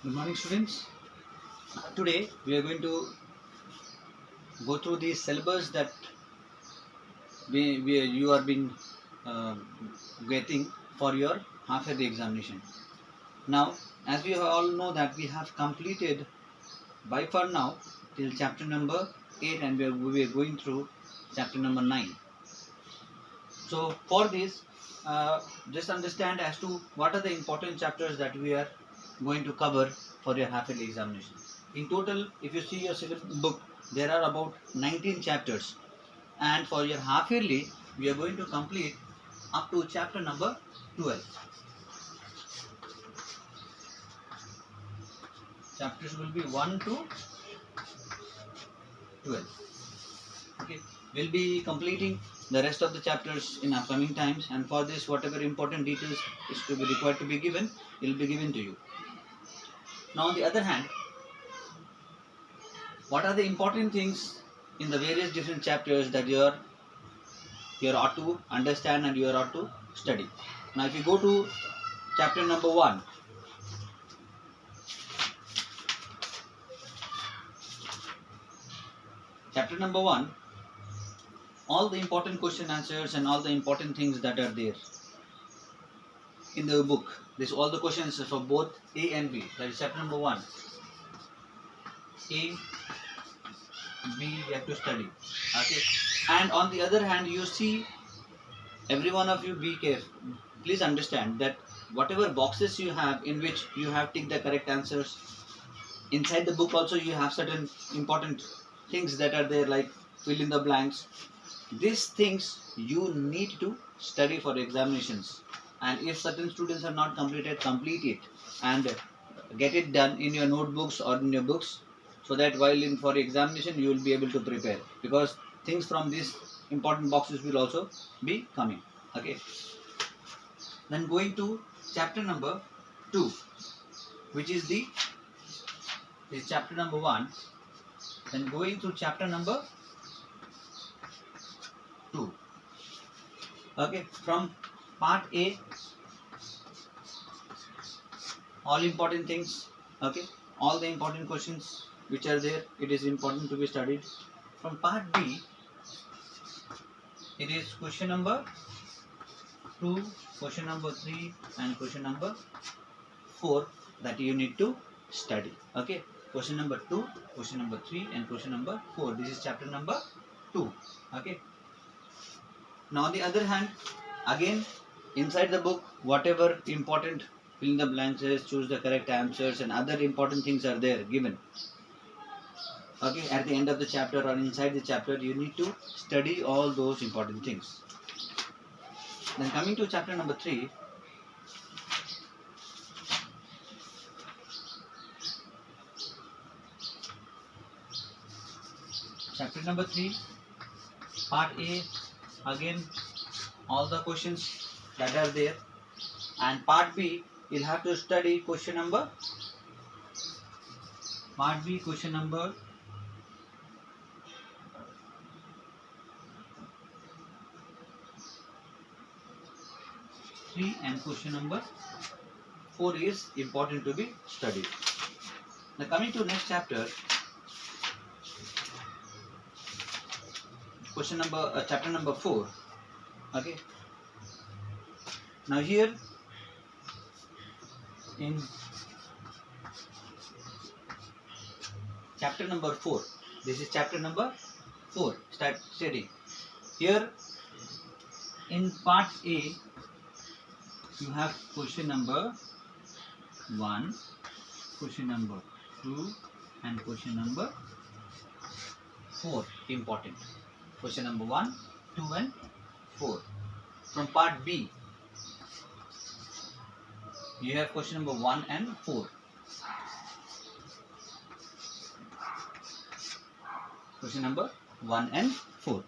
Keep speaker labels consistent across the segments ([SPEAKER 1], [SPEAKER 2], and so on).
[SPEAKER 1] Good morning, students. Today we are going to go through the syllabus that you are being uh, getting for your half-yearly examination. Now, as we all know that we have completed by far now till chapter number 8, and we are going through chapter number 9. So for this, just understand as to what are the important chapters that we are going to cover for your half-yearly examination. In total, if you see your syllabus book, there are about 19 chapters, and for your half-yearly, we are going to complete up to chapter number 12. Chapters will be 1 to 12. Okay, we'll be completing the rest of the chapters in upcoming times, and for this, whatever important details is to be required to be given, it will be given to you. Now, on the other hand, what are the important things in the various different chapters that you ought to understand and you ought to study? Now, if you go to chapter number 1, all the important question answers and all the important things that are there in the book. This all the questions for both A and B. That is chapter number 1. A, B, you have to study. Okay. And on the other hand, you see, every one of you be careful. Please understand that whatever boxes you have in which you have ticked the correct answers, inside the book also you have certain important things that are there, like fill in the blanks. These things you need to study for examinations, and if certain students have not completed, complete it and get it done in your notebooks or in your books, so that while in for examination you will be able to prepare, because things from these important boxes will also be coming. Okay. Then going to chapter number 2, which is chapter number 1. Then going to chapter number 2. Okay, from part A, all important things. Okay, all the important questions which are there, it is important to be studied. From part B, it is question number 2, question number 3, and question number 4 that you need to study. Okay, question number 2, question number 3, and question number 4. This is chapter number 2. Okay. Now, on the other hand, again, inside the book, whatever important fill in the blanks is, choose the correct answers, and other important things are there given. Okay, at the end of the chapter or inside the chapter, you need to study all those important things. Then coming to chapter number 3, chapter number 3, part A, again, all the questions that are there, and part B, you'll have to study question number 3 and question number 4 is important to be studied. Now, coming to next chapter, chapter number 4. Okay. Now here in chapter number 4, this is chapter number 4. Start studying. Here in part A, you have question number 1, question number 2, and question number 4 important. Question number 1, 2, and 4. From part B, you have question number 1 and 4. Question number 1 and 4.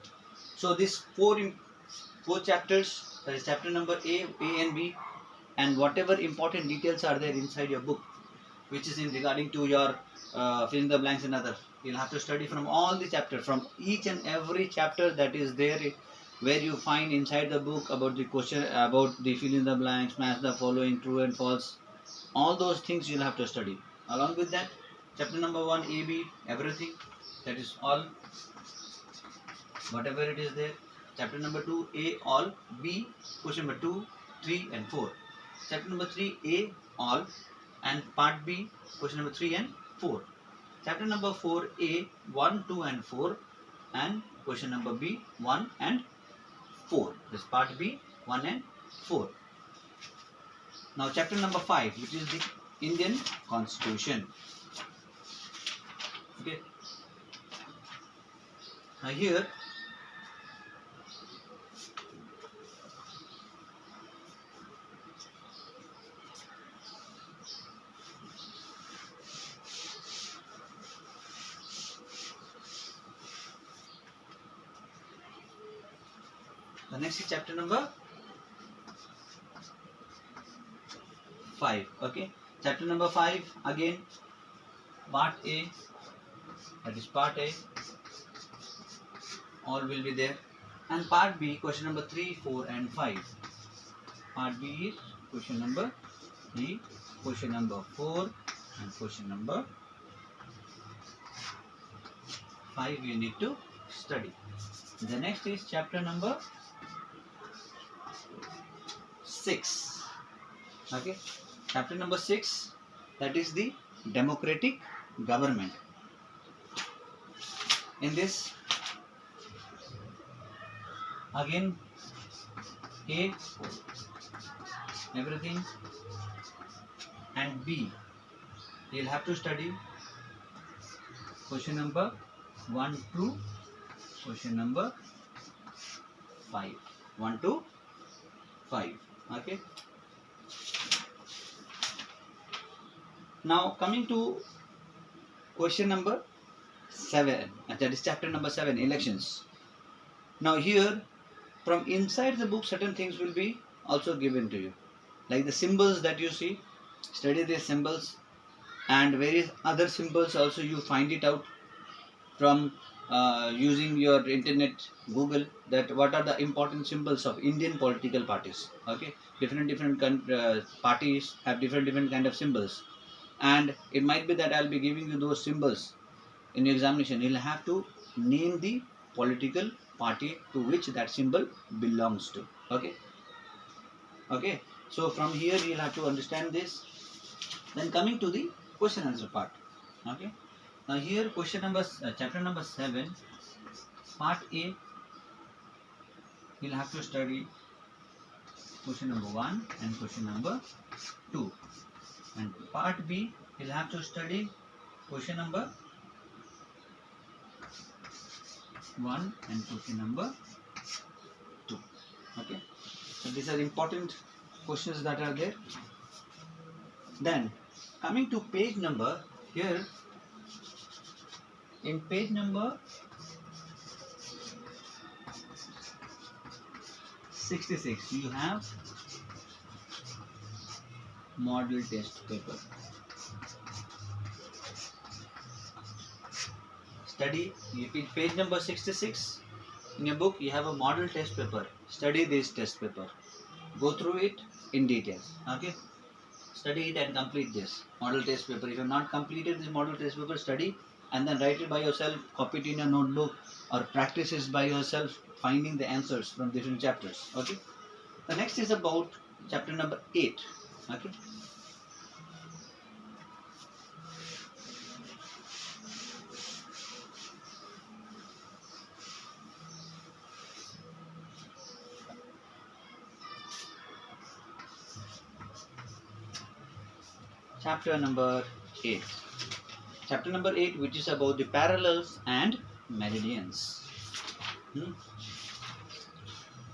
[SPEAKER 1] So these four chapters, that is chapter number A and B, and whatever important details are there inside your book, which is in regarding to your fill in the blanks and other, you'll have to study from all the chapters, from each and every chapter that is there, where you find inside the book about the question, about the fill in the blanks, match the following, true and false. All those things you'll have to study. Along with that, chapter number 1, A, B, everything, that is all, whatever it is there. Chapter number 2, A, all, B, question number 2, 3 and 4. Chapter number 3, A, all, and part B, question number 3 and 4. Chapter number 4, A, 1, 2 and 4, and question number B, 1 and 4. This part B, 1 and 4. Now chapter number 5, which is the Indian Constitution. Okay. Now here, the next is chapter number 5. Okay. Chapter number 5, again, part A, that is part A, all will be there. And part B, question number 3, 4 and 5. Part B is question number 3, question number 4 and question number 5 you need to study. The next is chapter number 6. Okay. Chapter number 6, that is the democratic government. In this, again, A, everything, and B, you'll have to study question number 1 to question number 5. 1 to 5. Okay. Now coming to question number 7, that is chapter number 7, elections. Now here, from inside the book, certain things will be also given to you, like the symbols that you see. Study these symbols, and various other symbols also you find it out from using your internet, Google, that what are the important symbols of Indian political parties. Okay, different parties have different kind of symbols, and it might be that I'll be giving you those symbols in your examination. You'll have to name the political party to which that symbol belongs to. Okay. Okay. So from here you'll have to understand this. Then coming to the question answer part. Okay. Now here question number chapter number 7, part A, you'll have to study question number 1 and question number 2. And part B, you'll have to study question number 1 and question number 2. Okay. So these are important questions that are there. Then coming to page number, here in page number 66, you have model test paper. Study in page number 66 in your book. You have a model test paper. Study this test paper. Go through it in details. Okay. Study it and complete this model test paper. If you have not completed this model test paper, study and then write it by yourself, copy it in your notebook, or practice it by yourself, finding the answers from different chapters. Okay. The next is about chapter number 8. Okay. Chapter number 8. Chapter number 8, which is about the parallels and meridians.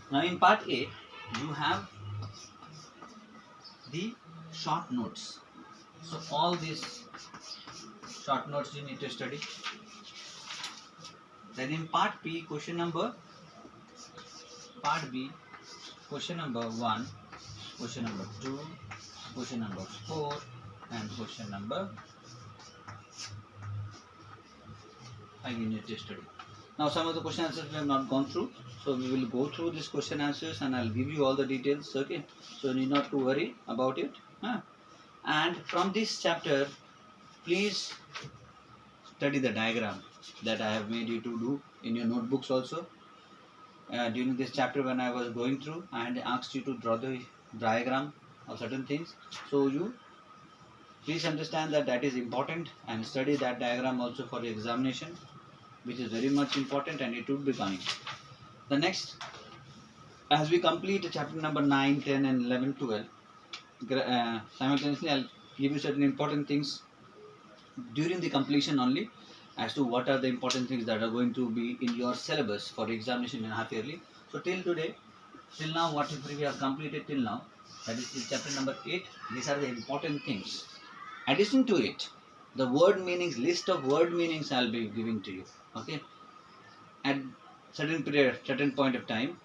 [SPEAKER 1] Now in part A, you have the short notes. So all these short notes you need to study. Then in part B, part B, question number 1, question number 2, question number 4, and question number 5 you need to study. Now some of the question answers we have not gone through, so we will go through these question answers and I'll give you all the details. Okay, so you need not to worry about it. And from this chapter, please study the diagram that I have made you to do in your notebooks also. During this chapter, when I was going through, I had asked you to draw the diagram of certain things. So you please understand that that is important, and study that diagram also for the examination, which is very much important, and it would be coming. The next, as we complete chapter number 9, 10 and 11, 12, simultaneously I'll give you certain important things during the completion only, as to what are the important things that are going to be in your syllabus for examination and half yearly. So till today, till now, whatever we have completed till now, that is chapter number 8, these are the important things. Addition to it, the word meanings, list of word meanings I'll be giving to you. Okay, at certain period, certain point of time,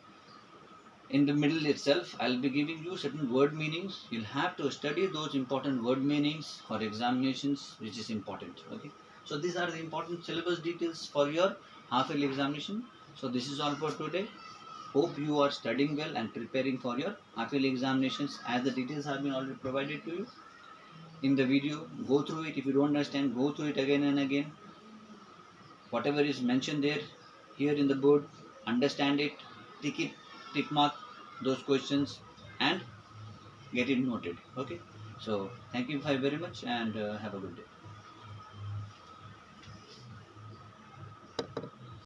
[SPEAKER 1] in the middle itself, I'll be giving you certain word meanings. You'll have to study those important word meanings for examinations, which is important. Okay, so these are the important syllabus details for your half-yearly examination. So this is all for today. Hope you are studying well and preparing for your half-yearly examinations, as the details have been already provided to you in the video. Go through it. If you don't understand, go through it again and again. Whatever is mentioned there, here in the board, understand it, tick mark those questions, and get it noted. Okay, so thank you very much, and have a good day.